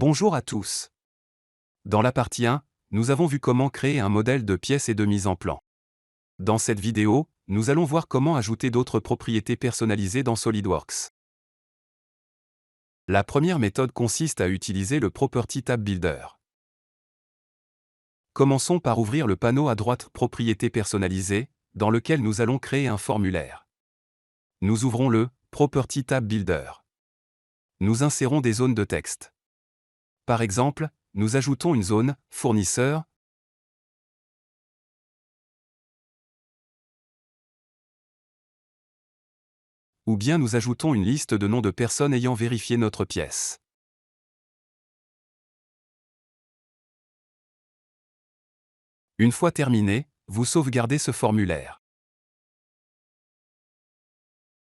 Bonjour à tous. Dans la partie 1, nous avons vu comment créer un modèle de pièces et de mise en plan. Dans cette vidéo, nous allons voir comment ajouter d'autres propriétés personnalisées dans SolidWorks. La première méthode consiste à utiliser le Property Tab Builder. Commençons par ouvrir le panneau à droite Propriétés personnalisées, dans lequel nous allons créer un formulaire. Nous ouvrons le Property Tab Builder. Nous insérons des zones de texte. Par exemple, nous ajoutons une zone « Fournisseur » ou bien nous ajoutons une liste de noms de personnes ayant vérifié notre pièce. Une fois terminé, vous sauvegardez ce formulaire.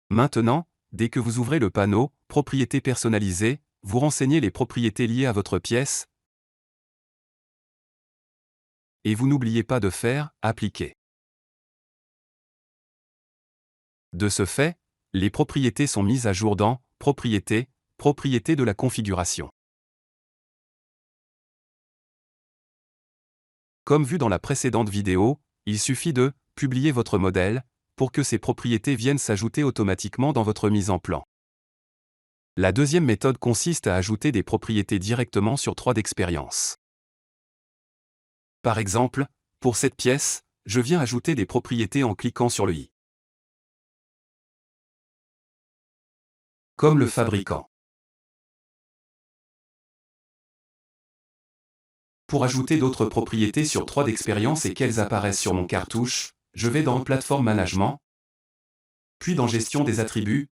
Maintenant, dès que vous ouvrez le panneau « Propriétés personnalisées », vous renseignez les propriétés liées à votre pièce et vous n'oubliez pas de faire « Appliquer ». De ce fait, les propriétés sont mises à jour dans « Propriétés », propriétés de la configuration. Comme vu dans la précédente vidéo, il suffit de « Publier votre modèle » pour que ces propriétés viennent s'ajouter automatiquement dans votre mise en plan. La deuxième méthode consiste à ajouter des propriétés directement sur 3D Experience. Par exemple, pour cette pièce, je viens ajouter des propriétés en cliquant sur le i. Comme le fabricant. Pour ajouter d'autres propriétés sur 3D Experience et qu'elles apparaissent sur mon cartouche, je vais dans Plateforme Management, puis dans Gestion des attributs,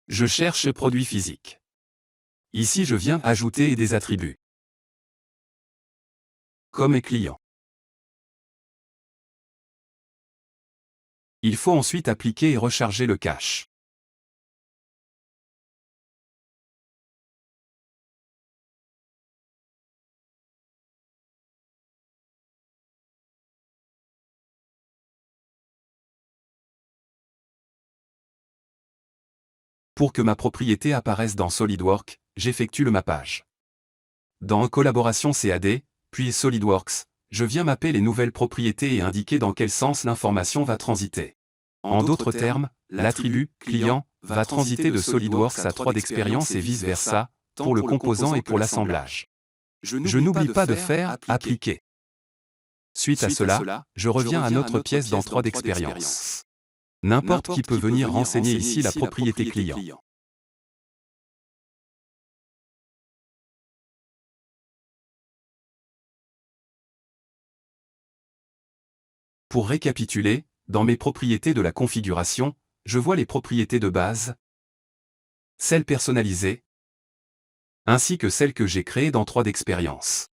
je cherche Produits physiques. Ici je viens ajouter des attributs, comme mes clients. Il faut ensuite appliquer et recharger le cache. Pour que ma propriété apparaisse dans SolidWorks, j'effectue le mappage. Dans Collaboration CAD, puis SolidWorks, je viens mapper les nouvelles propriétés et indiquer dans quel sens l'information va transiter. En d'autres termes, l'attribut « client » va transiter de SolidWorks à 3D Experience et vice-versa, pour le composant et pour l'assemblage. Je n'oublie pas de faire « Appliquer ». Suite à cela, je reviens à notre pièce dans 3D Experience. N'importe qui peut venir renseigner ici la propriété client. Pour récapituler, dans mes propriétés de la configuration, je vois les propriétés de base, celles personnalisées, ainsi que celles que j'ai créées dans 3D Experience.